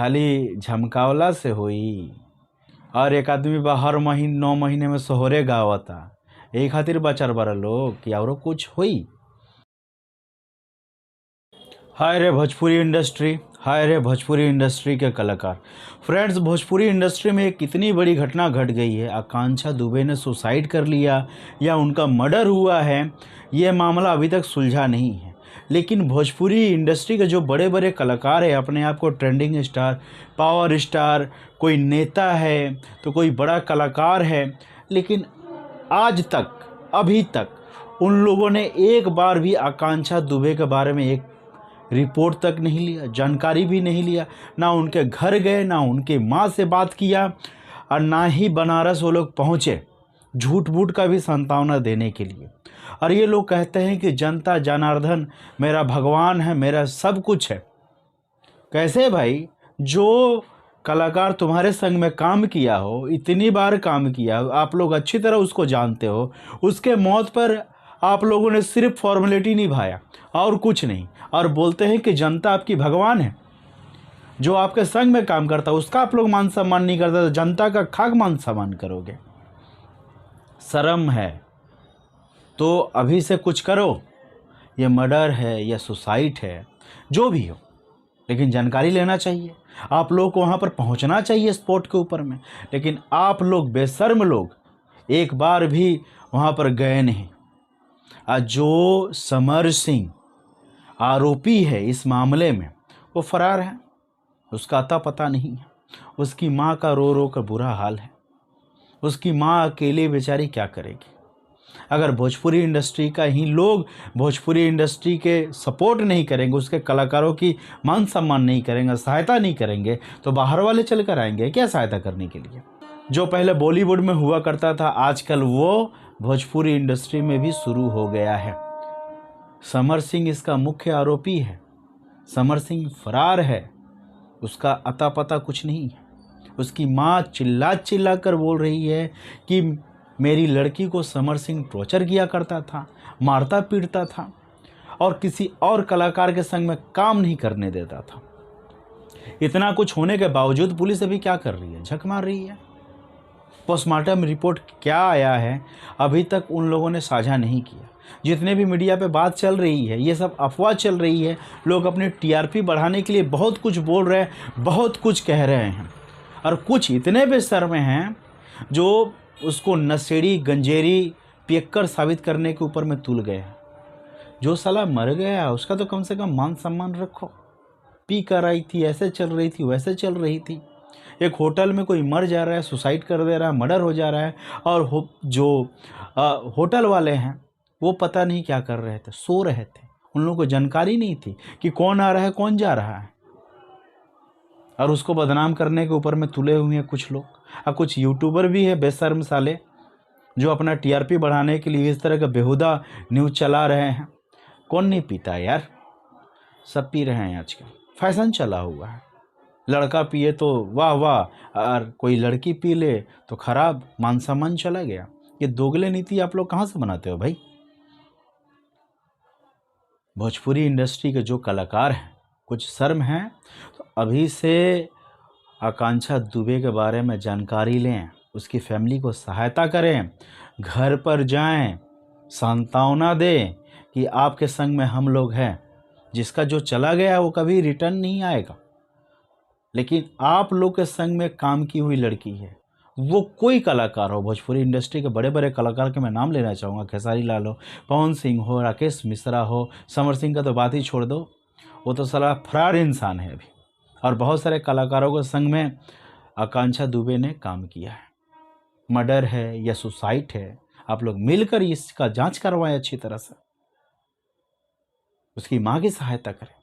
खाली झमकावला से होई। और एक आदमी बा हर महीने 9 महीने में सोहरे गावता, यही खातिर बचार बारा लोग कि और कुछ होई। हाय रे भोजपुरी इंडस्ट्री, हाय रे भोजपुरी इंडस्ट्री के कलाकार। फ्रेंड्स, भोजपुरी इंडस्ट्री में एक इतनी बड़ी घटना घट गई है। आकांक्षा दुबे ने सुसाइड कर लिया या उनका मर्डर हुआ है, ये मामला अभी तक सुलझा नहीं है। लेकिन भोजपुरी इंडस्ट्री के जो बड़े बड़े कलाकार हैं, अपने आप को ट्रेंडिंग स्टार, पावर स्टार, कोई नेता है तो कोई बड़ा कलाकार है, लेकिन आज तक, अभी तक उन लोगों ने एक बार भी आकांक्षा दुबे के बारे में एक रिपोर्ट तक नहीं लिया, जानकारी भी नहीं लिया। ना उनके घर गए, ना उनके माँ से बात किया, और ना ही बनारस वो लोग पहुँचे झूठ बूठ का भी संतावना देने के लिए। और ये लोग कहते हैं कि जनता जनार्दन मेरा भगवान है, मेरा सब कुछ है। कैसे भाई? जो कलाकार तुम्हारे संग में काम किया हो, इतनी बार काम किया हो, आप लोग अच्छी तरह उसको जानते हो, उसके मौत पर आप लोगों ने सिर्फ फॉर्मेलिटी निभाया और कुछ नहीं, और बोलते हैं कि जनता आपकी भगवान है। जो आपके संग में काम करता है उसका आप लोग मान सम्मान नहीं करते, तो जनता का खाक मान सम्मान करोगे? शर्म है तो अभी से कुछ करो। ये मर्डर है या सुसाइड है, जो भी हो, लेकिन जानकारी लेना चाहिए। आप लोग को वहाँ पर पहुँचना चाहिए स्पॉट के ऊपर में, लेकिन आप लोग बेशर्म लोग एक बार भी वहाँ पर गए नहीं। जो समर सिंह आरोपी है इस मामले में, वो फरार है, उसका अता पता नहीं है। उसकी माँ का रो रो कर बुरा हाल है। उसकी माँ अकेली बेचारी क्या करेगी? अगर भोजपुरी इंडस्ट्री का ही लोग भोजपुरी इंडस्ट्री के सपोर्ट नहीं करेंगे, उसके कलाकारों की मान सम्मान नहीं करेंगे, सहायता नहीं करेंगे, तो बाहर वाले चल कर आएंगे क्या सहायता करने के लिए? जो पहले बॉलीवुड में हुआ करता था, आजकल वो भोजपुरी इंडस्ट्री में भी शुरू हो गया है। समर सिंह इसका मुख्य आरोपी है। समर सिंह फरार है, उसका अता पता कुछ नहीं है। उसकी माँ चिल्ला चिल्ला कर बोल रही है कि मेरी लड़की को समर सिंह टॉर्चर किया करता था, मारता पीटता था, और किसी और कलाकार के संग में काम नहीं करने देता था। इतना कुछ होने के बावजूद पुलिस अभी क्या कर रही है? झक मार रही है। पोस्टमार्टम रिपोर्ट क्या आया है अभी तक उन लोगों ने साझा नहीं किया। जितने भी मीडिया पे बात चल रही है, ये सब अफवाह चल रही है। लोग अपनी टीआरपी बढ़ाने के लिए बहुत कुछ बोल रहे हैं, बहुत कुछ कह रहे हैं, और कुछ इतने बेशर्मे हैं जो उसको नशेड़ी, गंजेरी, पियक्कर साबित करने के ऊपर में तुल गए हैं। जो साला मर गया उसका तो कम से कम मान सम्मान रखो। पी कर आई थी, ऐसे चल रही थी, वैसे चल रही थी। एक होटल में कोई मर जा रहा है, सुसाइड कर दे रहा है, मर्डर हो जा रहा है, और जो होटल वाले हैं वो पता नहीं क्या कर रहे थे, सो रहे थे। उन लोगों को जानकारी नहीं थी कि कौन आ रहा है, कौन जा रहा है, और उसको बदनाम करने के ऊपर में तुले हुए हैं कुछ लोग। और कुछ यूट्यूबर भी है बेशर्म साले, जो अपना टीआरपी बढ़ाने के लिए इस तरह का बेहुदा न्यूज़ चला रहे हैं। कौन नहीं पीता यार? सब पी रहे हैं आजकल, फैशन चला हुआ है। लड़का पिए तो वाह वाह, और कोई लड़की पी ले तो खराब, मान सम्मान चला गया। ये दोगले नीति आप लोग कहाँ से बनाते हो भाई? भोजपुरी इंडस्ट्री के जो कलाकार हैं, कुछ शर्म है तो अभी से आकांक्षा दुबे के बारे में जानकारी लें, उसकी फैमिली को सहायता करें, घर पर जाएं, सांत्वना दें कि आपके संग में हम लोग हैं। जिसका जो चला गया वो कभी रिटर्न नहीं आएगा, लेकिन आप लोग के संग में काम की हुई लड़की है, वो कोई कलाकार हो, भोजपुरी इंडस्ट्री के बड़े बड़े कलाकार के मैं नाम लेना चाहूँगा, खेसारी लाल हो, पवन सिंह हो, राकेश मिश्रा हो, समर सिंह का तो बात ही छोड़ दो, वो तो साला फरार इंसान है अभी। और बहुत सारे कलाकारों के संग में आकांक्षा दुबे ने काम किया है। मर्डर है या सुसाइड है, आप लोग मिलकर इसका जांच करवाएं अच्छी तरह से, उसकी माँ की सहायता करें।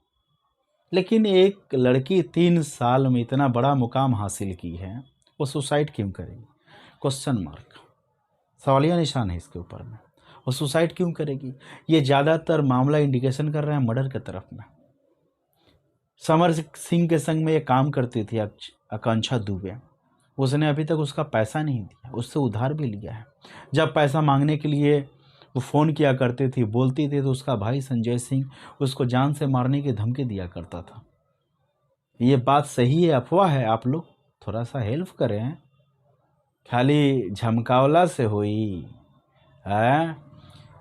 लेकिन एक लड़की 3 साल में इतना बड़ा मुकाम हासिल की है, वो सुसाइड क्यों करेगी? क्वेश्चन मार्क, सवालिया निशान है इसके ऊपर में। वो सुसाइड क्यों करेगी? ये ज़्यादातर मामला इंडिकेशन कर रहे हैं मर्डर की तरफ में। समर सिंह के संग में ये काम करती थी आकांक्षा दुबे, उसने अभी तक उसका पैसा नहीं दिया, उससे उधार भी लिया है। जब पैसा मांगने के लिए वो फ़ोन किया करती थी, बोलती थी, तो उसका भाई संजय सिंह उसको जान से मारने की धमकी दिया करता था। ये बात सही है अफवाह है? आप लोग थोड़ा सा हेल्प करें, खाली झमकावला से हुई है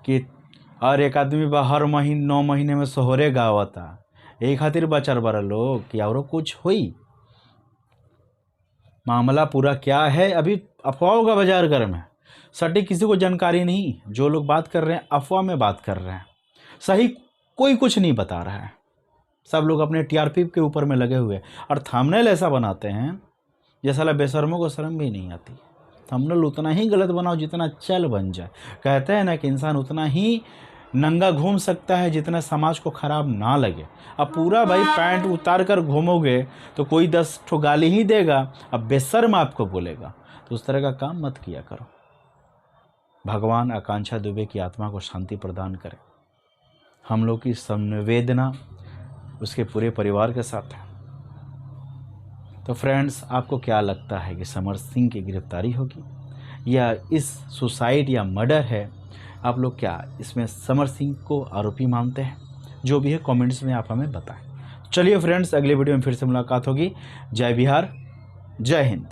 कि और एक आदमी बा हर महीने 9 महीने में सोहरे गावता, यही खातिर बचर बड़ा लोग कि और कुछ हुई? मामला पूरा क्या है अभी अफवाहों का बाजार गर्म है, सटीक किसी को जानकारी नहीं। जो लोग बात कर रहे हैं अफवाह में बात कर रहे हैं, सही कोई कुछ नहीं बता रहा है। सब लोग अपने टीआरपी के ऊपर में लगे हुए और थंबनेल ऐसा बनाते हैं जैसा बेशर्मों को शर्म भी नहीं आती। थंबनेल उतना ही गलत बनाओ जितना चल बन जाए। कहते हैं ना कि इंसान उतना ही नंगा घूम सकता है जितना समाज को खराब ना लगे। अब पूरा भाई पैंट उतार कर घूमोगे तो कोई 10 ठो गाली ही देगा, अब बेशर्म आपको बोलेगा। तो उस तरह का काम मत किया करो। भगवान आकांक्षा दुबे की आत्मा को शांति प्रदान करे। हम लोग की संवेदना उसके पूरे परिवार के साथ है। तो फ्रेंड्स, आपको क्या लगता है कि समर सिंह की गिरफ्तारी होगी या इस सुसाइड या मर्डर है? आप लोग क्या इसमें समर सिंह को आरोपी मानते हैं? जो भी है कमेंट्स में आप हमें बताएं। चलिए फ्रेंड्स, अगले वीडियो में फिर से मुलाकात होगी। जय बिहार, जय हिंद।